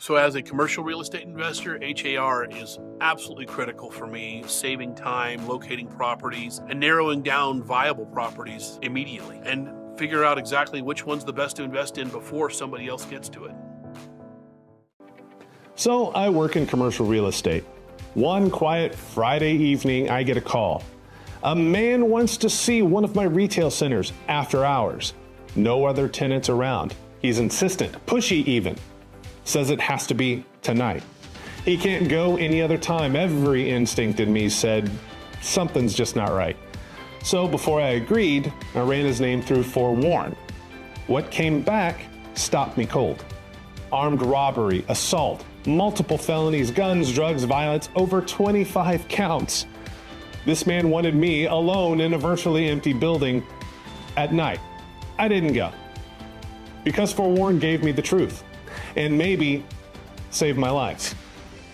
So as a commercial real estate investor, HAR is absolutely critical for me, saving time, locating properties, and narrowing down viable properties immediately, and figure out exactly which one's the best to invest in before somebody else gets to it. So I work in commercial real estate. One quiet Friday evening, I get a call. A man wants to see one of my retail centers after hours. No other tenants around. He's insistent, pushy even. Says it has to be tonight. He can't go any other time. Every instinct in me said, something's just not right. So before I agreed, I ran his name through forewarn. What came back stopped me cold. Armed robbery, assault, multiple felonies, guns, drugs, violence, over 25 counts. This man wanted me alone in a virtually empty building at night. I didn't go. Because forewarned gave me the truth. And maybe saved my life.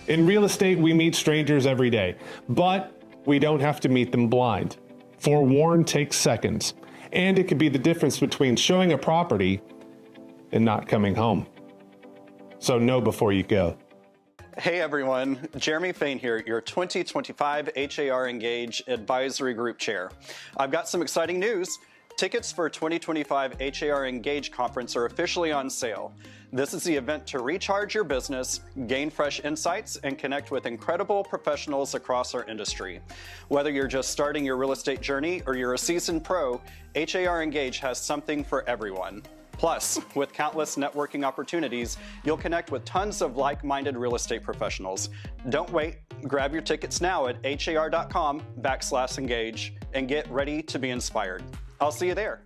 In real estate, we meet strangers every day, but we don't have to meet them blind. Forewarn takes seconds, and it could be the difference between showing a property and not coming home. So know before you go. Hey everyone, Jeremy Fain here, your 2025 HAR Engage Advisory Group Chair. I've got some exciting news. Tickets for 2025 HAR Engage Conference are officially on sale. This is the event to recharge your business, gain fresh insights, and connect with incredible professionals across our industry. Whether you're just starting your real estate journey or you're a seasoned pro, HAR Engage has something for everyone. Plus, with countless networking opportunities, you'll connect with tons of like-minded real estate professionals. Don't wait, grab your tickets now at har.com/engage and get ready to be inspired. I'll see you there.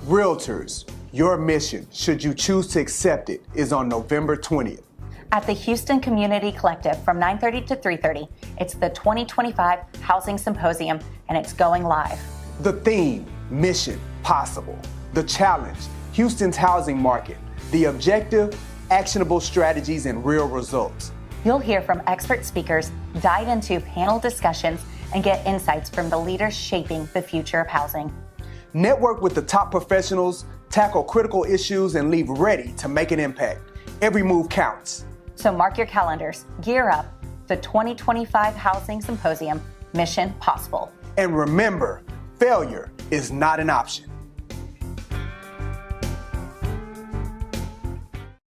Realtors, your mission, should you choose to accept it, is on November 20th. At the Houston Community Collective from 9:30 to 3:30, it's the 2025 Housing Symposium, and it's going live. The theme, mission, possible. The challenge, Houston's housing market. The objective, actionable strategies and real results. You'll hear from expert speakers, dive into panel discussions, and get insights from the leaders shaping the future of housing. Network with the top professionals, tackle critical issues, and leave ready to make an impact. Every move counts. So mark your calendars. Gear up. The 2025 Housing Symposium, Mission Possible. And remember, failure is not an option.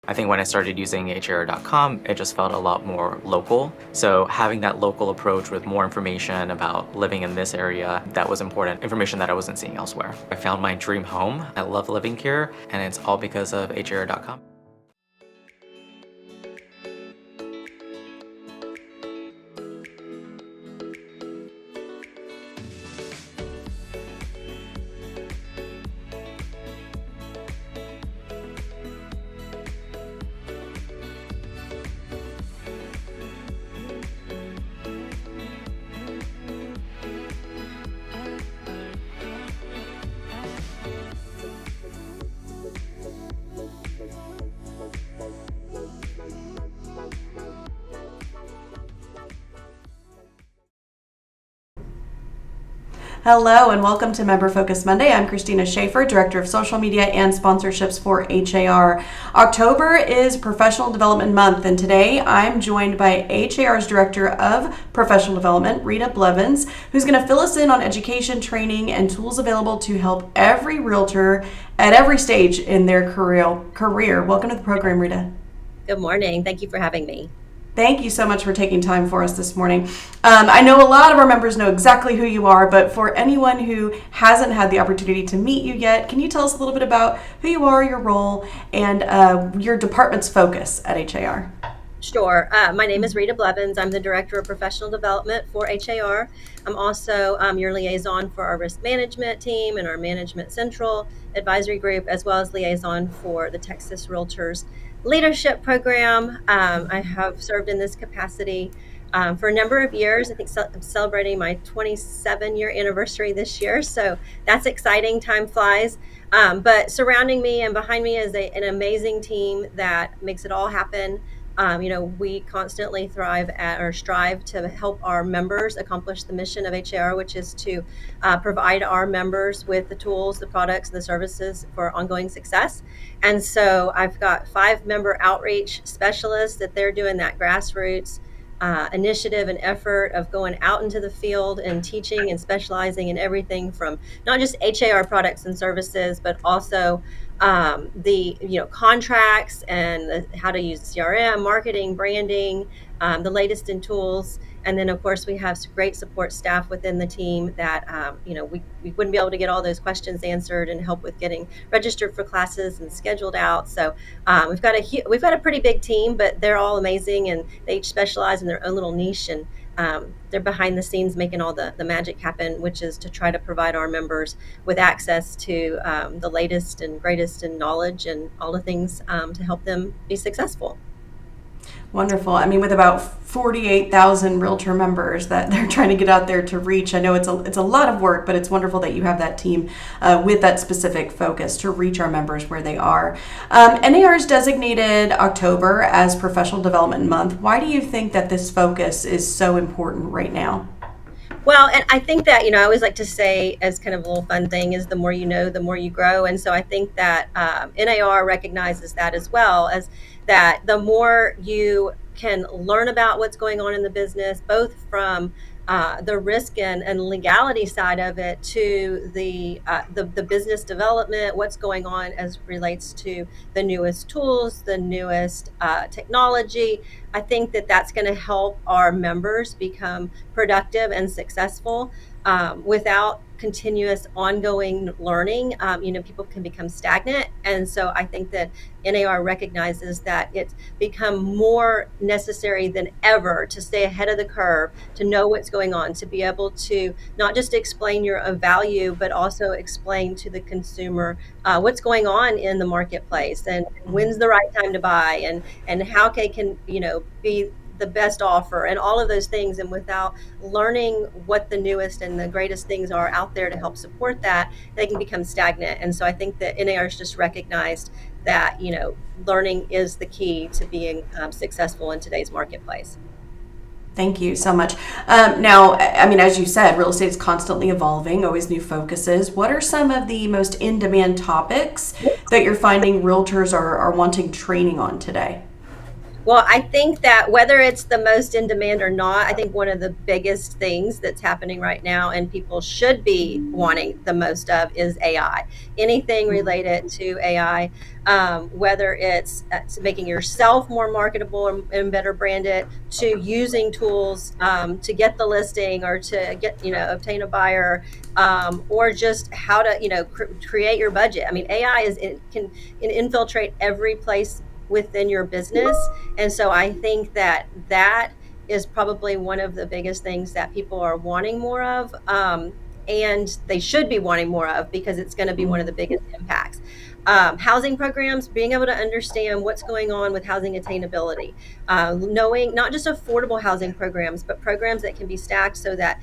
I think when I started using HAR.com, it just felt a lot more local. So having that local approach with more information about living in this area, that was important, information that I wasn't seeing elsewhere. I found my dream home. I love living here, and it's all because of HAR.com. Hello and welcome to Member Focus Monday. I'm Christina Schaefer, Director of Social Media and Sponsorships for HAR. October is Professional Development Month, and today I'm joined by HAR's Director of Professional Development, Rita Blevins, who's going to fill us in on education, training, and tools available to help every realtor at every stage in their career. Welcome to the program, Rita. Good morning. Thank you for having me. Thank you so much for taking time for us this morning. I know a lot of our members know exactly who you are, but for anyone who hasn't had the opportunity to meet you yet, can you tell us a little bit about who you are, your role, and your department's focus at HAR? Sure. My name is Rita Blevins. I'm the Director of Professional Development for HAR. I'm also your liaison for our risk management team and our Management Central advisory group, as well as liaison for the Texas Realtors Leadership Program. I have served in this capacity for a number of years. I think I'm celebrating my 27-year anniversary this year, so that's exciting. Time flies. But surrounding me and behind me is an amazing team that makes it all happen. We constantly thrive at or strive to help our members accomplish the mission of HAR, which is to provide our members with the tools, the products, and the services for ongoing success. And so I've got 5 member outreach specialists that they're doing that grassroots initiative and effort of going out into the field and teaching and specializing in everything from not just HAR products and services, but also the contracts and how to use CRM, marketing, branding, the latest in tools. And then, of course, we have great support staff within the team that, we wouldn't be able to get all those questions answered and help with getting registered for classes and scheduled out. So we've got a pretty big team, but they're all amazing and they each specialize in their own little niche. And they're behind the scenes making all the magic happen, which is to try to provide our members with access to the latest and greatest in knowledge and all the things to help them be successful. Wonderful. I mean, with about 48,000 Realtor members that they're trying to get out there to reach, I know it's a lot of work, but it's wonderful that you have that team with that specific focus to reach our members where they are. NAR's designated October as Professional Development Month. Why do you think that this focus is so important right now? Well, and I think that, I always like to say as kind of a little fun thing is the more you know, the more you grow. And so I think that NAR recognizes that as well, as that the more you can learn about what's going on in the business, both from the risk and legality side of it to the business development, what's going on as relates to the newest tools, the newest technology. I think that that's going to help our members become productive and successful without continuous ongoing learning. People can become stagnant. And so I think that NAR recognizes that it's become more necessary than ever to stay ahead of the curve, to know what's going on, to be able to not just explain your value, but also explain to the consumer what's going on in the marketplace and when's the right time to buy and how they can, be the best offer and all of those things. And without learning what the newest and the greatest things are out there to help support that, they can become stagnant. And so I think that NAR has just recognized that, learning is the key to being successful in today's marketplace. Thank you so much. Now, I mean, as you said, real estate is constantly evolving, always new focuses. What are some of the most in-demand topics that you're finding realtors are wanting training on today? Well, I think that whether it's the most in demand or not, I think one of the biggest things that's happening right now and people should be wanting the most of is AI. Anything related to AI, whether it's making yourself more marketable and better branded, to using tools to get the listing or to get, obtain a buyer, or just how to, create your budget. I mean, AI can infiltrate every place within your business. And so I think that is probably one of the biggest things that people are wanting more of, and they should be wanting more of, because it's going to be one of the biggest impacts. Housing programs, being able to understand what's going on with housing attainability, knowing not just affordable housing programs, but programs that can be stacked so that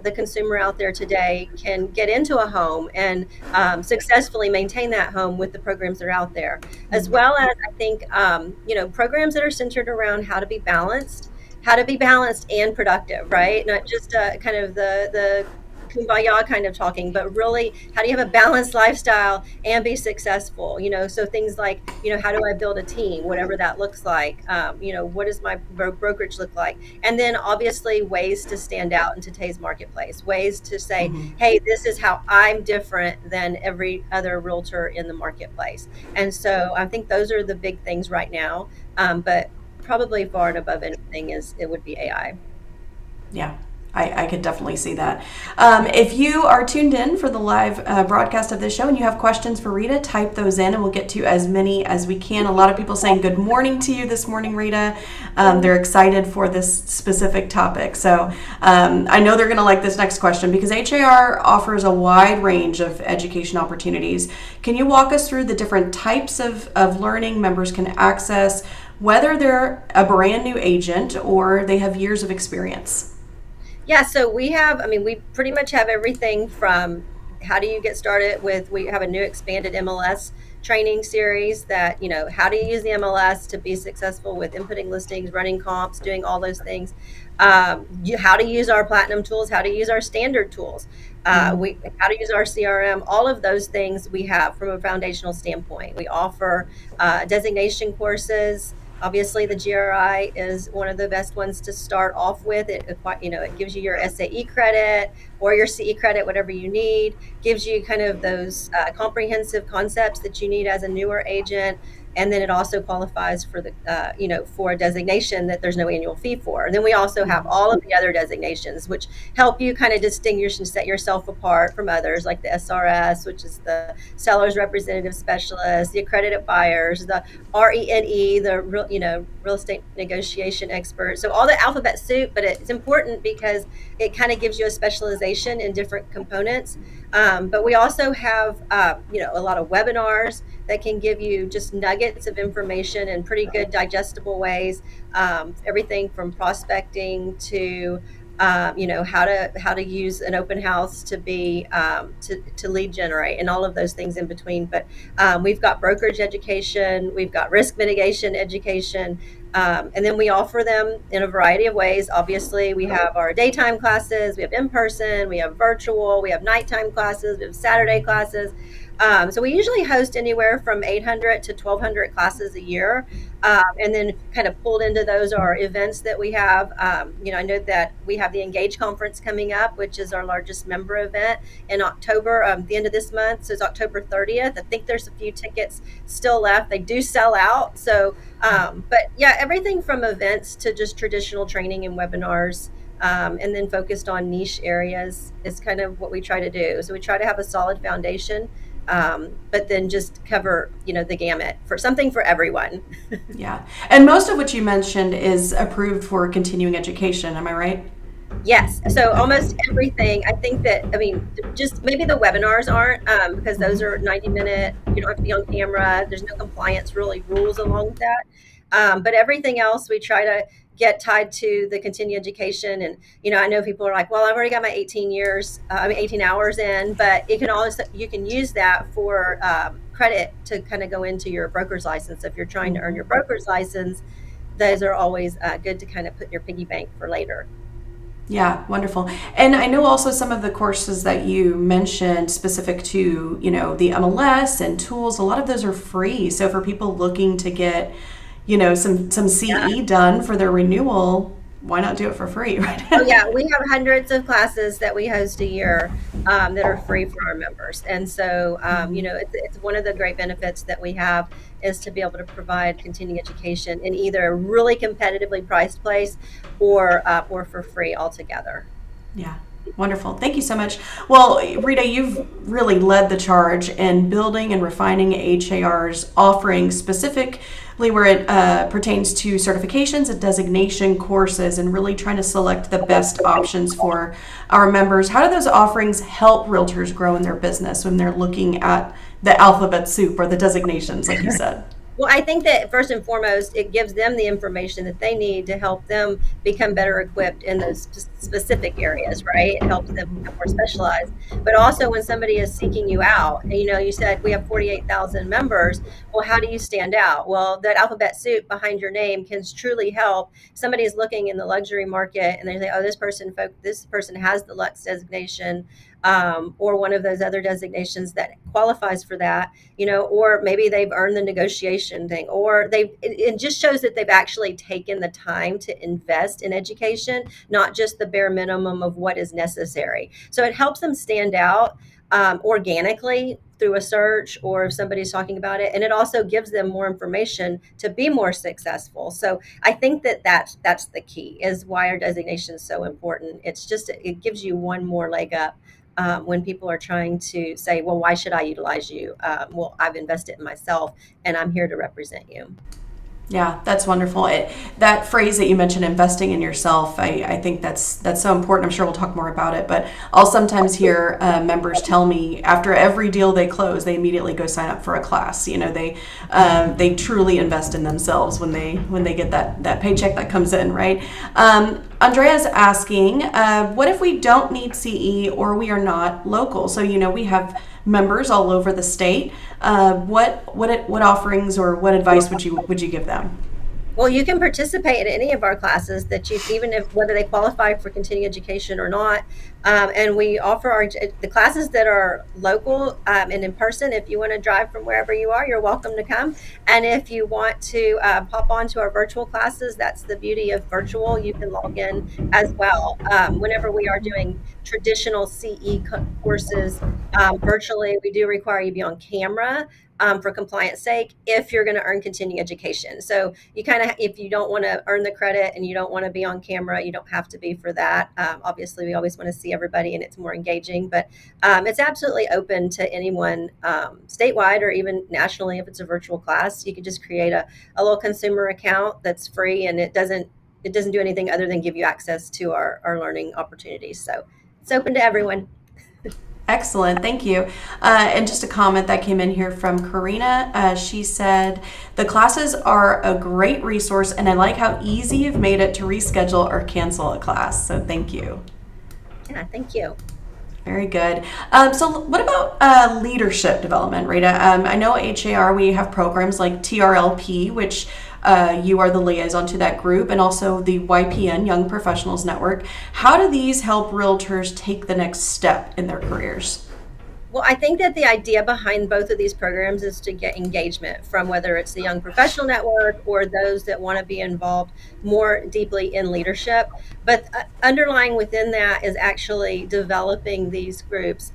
the consumer out there today can get into a home and successfully maintain that home with the programs that are out there, as well as I think programs that are centered around how to be balanced and productive, right? Not just kind of the kumbaya kind of talking, but really how do you have a balanced lifestyle and be successful? So things like, how do I build a team, whatever that looks like? What does my brokerage look like? And then obviously ways to stand out in today's marketplace, ways to say, hey, this is how I'm different than every other realtor in the marketplace. And so I think those are the big things right now. But probably far and above anything it would be AI. Yeah. I could definitely see that. If you are tuned in for the live broadcast of this show and you have questions for Rita, type those in and we'll get to as many as we can. A lot of people saying good morning to you this morning, Rita. They're excited for this specific topic. So I know they're going to like this next question because HAR offers a wide range of education opportunities. Can you walk us through the different types of learning members can access, whether they're a brand new agent or they have years of experience? Yeah, so we pretty much have everything from how do you get started with, we have a new expanded MLS training series that, how to use the MLS to be successful with inputting listings, running comps, doing all those things. How to use our platinum tools, how to use our standard tools, how to use our CRM, all of those things we have from a foundational standpoint. We offer designation courses. Obviously, the GRI is one of the best ones to start off with. It gives you your SAE credit or your CE credit, whatever you need. Gives you kind of those comprehensive concepts that you need as a newer agent. And then it also qualifies for for a designation that there's no annual fee for. And then we also have all of the other designations, which help you kind of distinguish and set yourself apart from others, like the SRS, which is the Seller's Representative Specialist, the Accredited Buyers, the RENE, the real estate negotiation expert. So all the alphabet soup, but it's important because it kind of gives you a specialization in different components. But we also have, a lot of webinars that can give you just nuggets of information in pretty good digestible ways. Everything from prospecting to how to use an open house to be to lead generate, and all of those things in between. But we've got brokerage education, we've got risk mitigation education, and then we offer them in a variety of ways. Obviously, we have our daytime classes, we have in person, we have virtual, we have nighttime classes, we have Saturday classes. So we usually host anywhere from 800 to 1,200 classes a year. And then kind of pulled into those are events that we have. I know that we have the Engage Conference coming up, which is our largest member event in October, the end of this month. So it's October 30th. I think there's a few tickets still left. They do sell out. So, but yeah, everything from events to just traditional training and webinars. And then focused on niche areas is kind of what we try to do. So we try to have a solid foundation, but then just cover, the gamut for something for everyone. Yeah. And most of what you mentioned is approved for continuing education. Am I right? Yes. So almost everything. I think that, just maybe the webinars aren't, because those are 90-minute, you don't have to be on camera. There's no compliance rules along with that. But everything else we try to get tied to the continuing education. And, I know people are like, well, I've already got my 18 hours in, but you can use that for credit to kind of go into your broker's license. If you're trying to earn your broker's license, those are always good to kind of put in your piggy bank for later. Yeah, wonderful. And I know also some of the courses that you mentioned specific to, the MLS and tools, a lot of those are free. So for people looking to get some CE done for their renewal, why not do it for free, right? Oh, yeah, we have hundreds of classes that we host a year that are free for our members. And so, it's one of the great benefits that we have is to be able to provide continuing education in either a really competitively priced place or for free altogether. Yeah. Wonderful. Thank you so much. Well, Rita, you've really led the charge in building and refining HAR's offering, specifically where it pertains to certifications and designation courses, and really trying to select the best options for our members. How do those offerings help realtors grow in their business when they're looking at the alphabet soup or the designations, like you said? Well, I think that first and foremost, it gives them the information that they need to help them become better equipped in those specific areas, right? It helps them become more specialized. But also when somebody is seeking you out, and, you said we have 48,000 members. Well, how do you stand out? Well, that alphabet soup behind your name can truly help. Somebody is looking in the luxury market and they say, oh, this person has the Lux designation. Or one of those other designations that qualifies for that, or maybe they've earned the negotiation thing, or it just shows that they've actually taken the time to invest in education, not just the bare minimum of what is necessary. So it helps them stand out organically through a search, or if somebody's talking about it, and it also gives them more information to be more successful. So I think that's the key, is why our designation is so important. It gives you one more leg up. When people are trying to say, well, why should I utilize you? Well, I've invested in myself and I'm here to represent you. Yeah, that's wonderful. That phrase that you mentioned, investing in yourself, I think that's so important. I'm sure we'll talk more about it, but I'll sometimes hear members tell me after every deal they close, they immediately go sign up for a class. They truly invest in themselves when they get that paycheck that comes in, right? Andrea's asking, what if we don't need CE or we are not local? So we have members all over the state. What offerings or what advice would you give them? Well, you can participate in any of our classes even if whether they qualify for continuing education or not. And we offer the classes that are local and in person. If you want to drive from wherever you are, you're welcome to come. And if you want to pop on to our virtual classes, that's the beauty of virtual. You can log in as well. Whenever we are doing traditional CE courses virtually, we do require you to be on camera. For compliance sake, if you're going to earn continuing education. So you if you don't want to earn the credit and you don't want to be on camera, you don't have to be for that. Obviously, we always want to see everybody and it's more engaging, but it's absolutely open to anyone statewide or even nationally. If it's a virtual class, you can just create a little consumer account that's free, and it doesn't do anything other than give you access to our learning opportunities. So it's open to everyone. Excellent, thank you. And just a comment that came in here from Karina. She said, the classes are a great resource and I like how easy you've made it to reschedule or cancel a class. So thank you. Yeah, thank you. Very good. So what about leadership development, Rita? I know HAR, we have programs like TRLP, which you are the liaison to that group, and also the YPN, Young Professionals Network. How do these help realtors take the next step in their careers? Well, I think that the idea behind both of these programs is to get engagement from whether it's the Young Professional Network or those that want to be involved more deeply in leadership. But underlying within that is actually developing these groups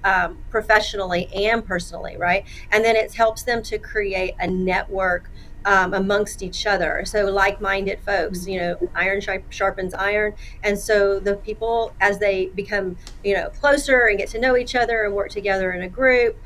professionally and personally, right? And then it helps them to create a network amongst each other. So like-minded folks, iron sharpens iron. And so the people, as they become, closer and get to know each other and work together in a group,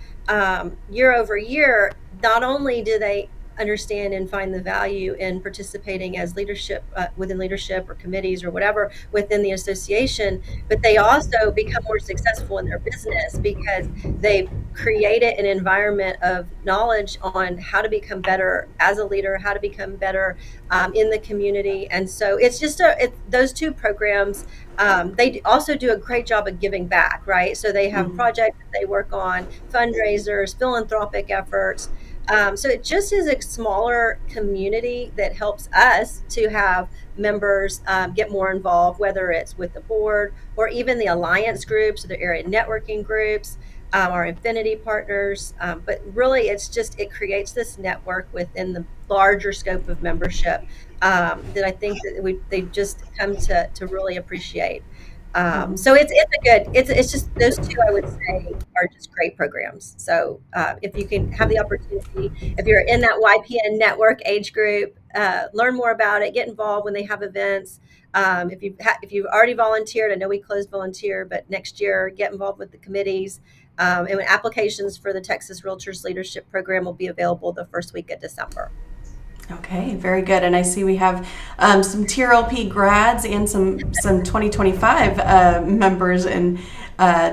year over year, not only do they understand and find the value in participating as leadership within leadership or committees or whatever within the association, but they also become more successful in their business because they've created an environment of knowledge on how to become better as a leader, how to become better in the community. And so it's just those two programs. They also do a great job of giving back, right? So they have projects that they work on, fundraisers, philanthropic efforts. So it just is a smaller community that helps us to have members get more involved, whether it's with the board or even the alliance groups, or the area networking groups, our affinity partners. But really, it creates this network within the larger scope of membership that I think that they've just come to really appreciate. So it's just those two, I would say, are just great programs. So if you can have the opportunity, if you're in that YPN network age group, learn more about it, get involved when they have events. If you've already volunteered, I know we closed volunteer, but next year get involved with the committees. And when applications for the Texas Realtors Leadership Program will be available the first week of December. Okay, very good. And I see we have some TRLP grads and some 2025 members and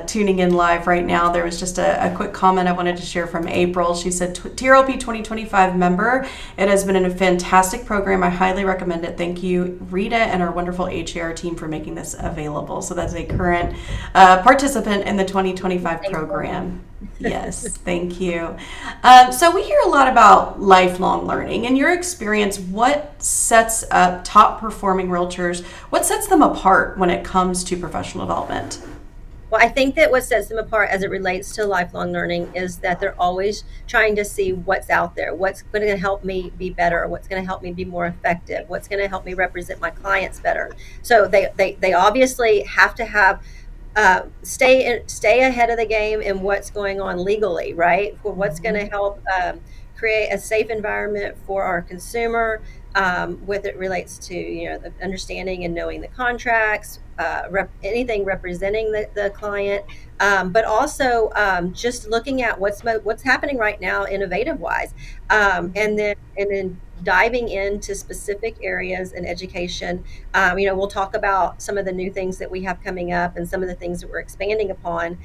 tuning in live right now. There was just a quick comment I wanted to share from April. She said, TRLP 2025 member, it has been a fantastic program. I highly recommend it. Thank you, Rita, and our wonderful HAR team for making this available. So that's a current participant in the 2025 program. Yes, thank you. So we hear a lot about lifelong learning. In your experience, what sets up top performing realtors? What sets them apart when it comes to professional development? Well, I think that what sets them apart as it relates to lifelong learning is that they're always trying to see what's out there, what's going to help me be better, what's going to help me be more effective, what's going to help me represent my clients better. So they obviously have to have stay ahead of the game in what's going on legally, right? For what's going to help create a safe environment for our consumer, with it relates to the understanding and knowing the contracts, anything representing the client, but also just looking at what's happening right now innovative wise, and then diving into specific areas in education. We'll talk about some of the new things that we have coming up and some of the things that we're expanding upon.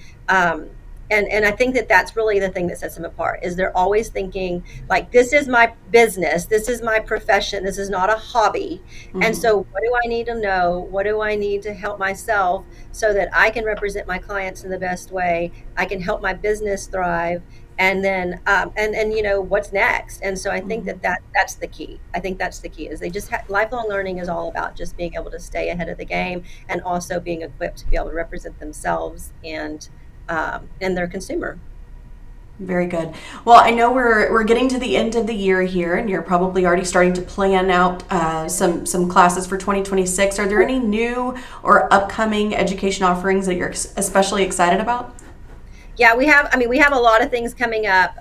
And I think that that's really the thing that sets them apart is they're always thinking like, this is my business, this is my profession, this is not a hobby. And so what do I need to know? What do I need to help myself so that I can represent my clients in the best way? I can help my business thrive. And then what's next? And so I think that's the key. I think that's the key is they just lifelong learning is all about just being able to stay ahead of the game and also being equipped to be able to represent themselves and their consumer. Very good. Well, I know we're getting to the end of the year here, and you're probably already starting to plan out some classes for 2026. Are there any new or upcoming education offerings that you're especially excited about? Yeah, we have a lot of things coming up.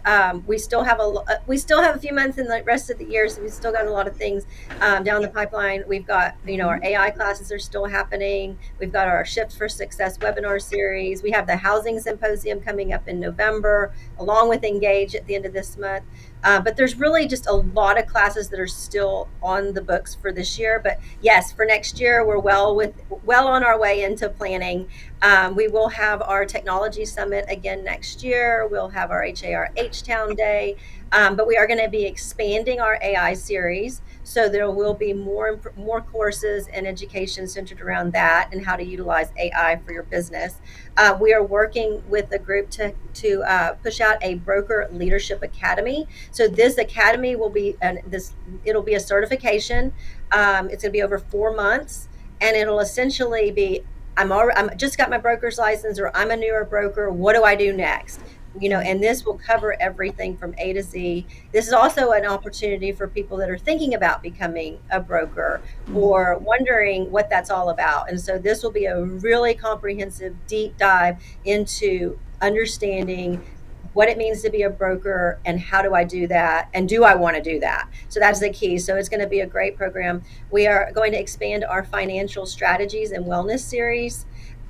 We still have a few months in the rest of the year, so we've still got a lot of things down the pipeline. We've got, our AI classes are still happening. We've got our Shift for Success webinar series. We have the Housing Symposium coming up in November, along with Engage at the end of this month. But there's really just a lot of classes that are still on the books for this year. But yes, for next year, we're well on our way into planning. We will have our technology summit again next year. We'll have our HAR H-Town Day. But we are going to be expanding our AI series. So there will be more courses and education centered around that and how to utilize AI for your business. We are working with a group to push out a broker leadership academy. So this academy will be it'll be a certification. It's going to be over 4 months, and it'll essentially be I'm just got my broker's license, or I'm a newer broker. What do I do next? And this will cover everything from A to Z. This is also an opportunity for people that are thinking about becoming a broker or wondering what that's all about. And so this will be a really comprehensive deep dive into understanding what it means to be a broker and how do I do that and do I want to do that. So that's the key. So it's going to be a great program. We are going to expand our financial strategies and wellness series.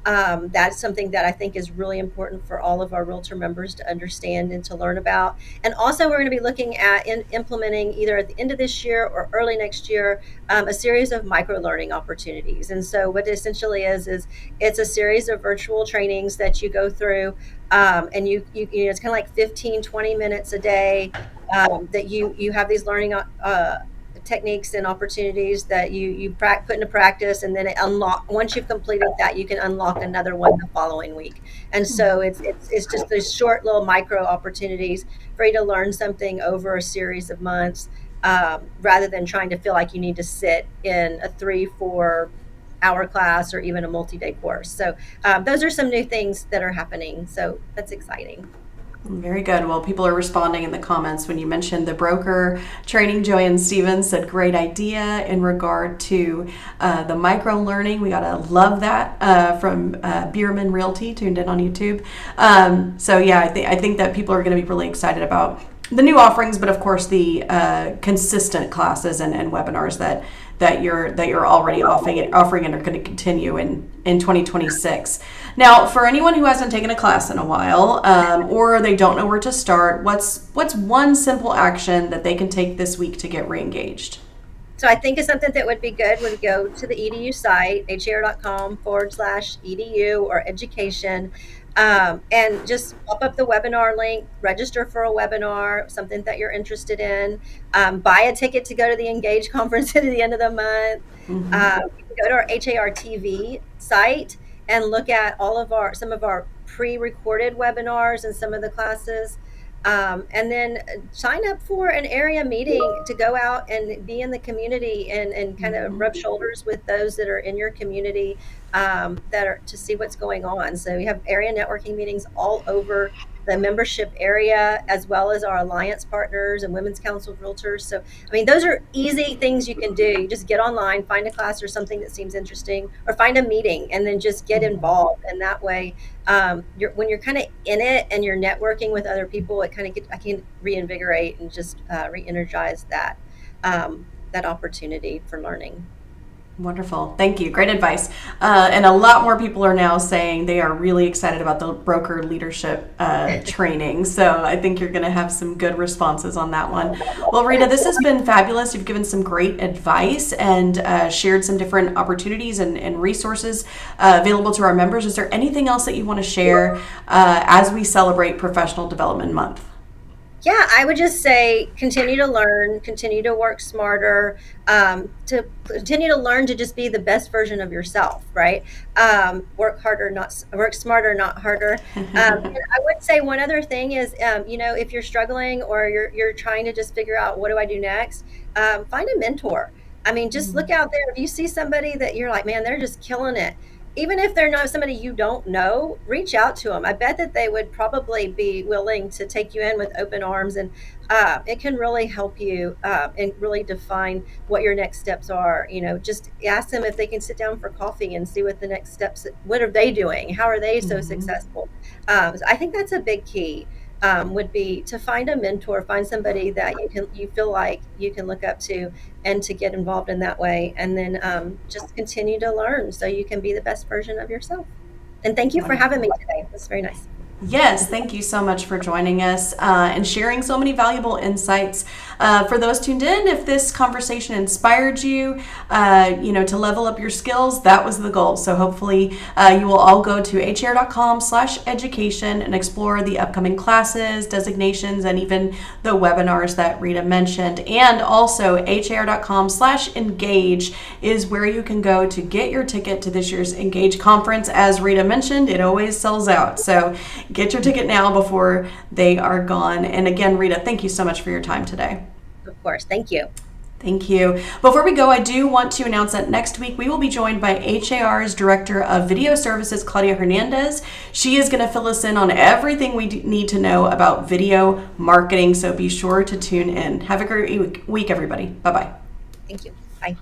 That's something that I think is really important for all of our Realtor members to understand and to learn about. And also we're going to be looking at implementing either at the end of this year or early next year, a series of micro learning opportunities. And so what it essentially is it's a series of virtual trainings that you go through, and you it's kind of like 15-20 minutes a day, that you have these learning techniques and opportunities that you put into practice, and then once you've completed that, you can unlock another one the following week. And so it's just those short little micro opportunities for you to learn something over a series of months, rather than trying to feel like you need to sit in a 3-4 hour class or even a multi-day course. So those are some new things that are happening, so that's exciting. Very good. Well, people are responding in the comments when you mentioned the broker training. Joanne Stevens said, great idea in regard to the micro learning. We got to love that from Bierman Realty, tuned in on YouTube. So yeah, I think that people are going to be really excited about the new offerings, but of course the consistent classes and webinars that you're already offering and are going to continue in 2026. Now, for anyone who hasn't taken a class in a while, or they don't know where to start, what's one simple action that they can take this week to get re-engaged? So I think it's something that would be good would go to the EDU site, har.com/edu or education, and just pop up the webinar link, register for a webinar, something that you're interested in, buy a ticket to go to the Engage conference at the end of the month. You can go to our HAR TV site and look at some of our pre-recorded webinars and some of the classes. And then sign up for an area meeting to go out and be in the community and kind of rub shoulders with those that are in your community, to see what's going on. So we have area networking meetings all over the membership area, as well as our alliance partners and Women's Council of Realtors. So, those are easy things you can do. You just get online, find a class or something that seems interesting, or find a meeting and then just get involved. And that way, when you're kind of in it and you're networking with other people, I can reinvigorate and just re-energize that opportunity for learning. Wonderful. Thank you. Great advice. And a lot more people are now saying they are really excited about the broker leadership training. So I think you're going to have some good responses on that one. Well, Rita, this has been fabulous. You've given some great advice and shared some different opportunities and resources available to our members. Is there anything else that you want to share as we celebrate Professional Development Month? Yeah, I would just say continue to learn, continue to work smarter, to continue to learn to just be the best version of yourself, right? Work smarter, not harder. And I would say one other thing is, if you're struggling or you're trying to just figure out what do I do next, find a mentor. I mean, just look out there. If you see somebody that you're like, man, they're just killing it. Even if they're not somebody you don't know, reach out to them. I bet that they would probably be willing to take you in with open arms, and it can really help you and really define what your next steps are. Just ask them if they can sit down for coffee and see what the next steps. What are they doing? How are they so successful? So I think that's a big key. Would be to find a mentor, find somebody that you feel like you can look up to, and to get involved in that way, and then just continue to learn so you can be the best version of yourself. And thank you for having me today. It was very nice. Yes, thank you so much for joining us and sharing so many valuable insights. For those tuned in, if this conversation inspired you, to level up your skills, that was the goal. So hopefully you will all go to har.com/education and explore the upcoming classes, designations, and even the webinars that Rita mentioned. And also har.com/engage is where you can go to get your ticket to this year's Engage conference. As Rita mentioned, it always sells out. So get your ticket now before they are gone. And again, Rita, thank you so much for your time today. Of course. Thank you. Thank you. Before we go, I do want to announce that next week we will be joined by HAR's Director of Video Services, Claudia Hernandez. She is going to fill us in on everything we need to know about video marketing, so be sure to tune in. Have a great week, everybody. Bye-bye. Thank you. Bye.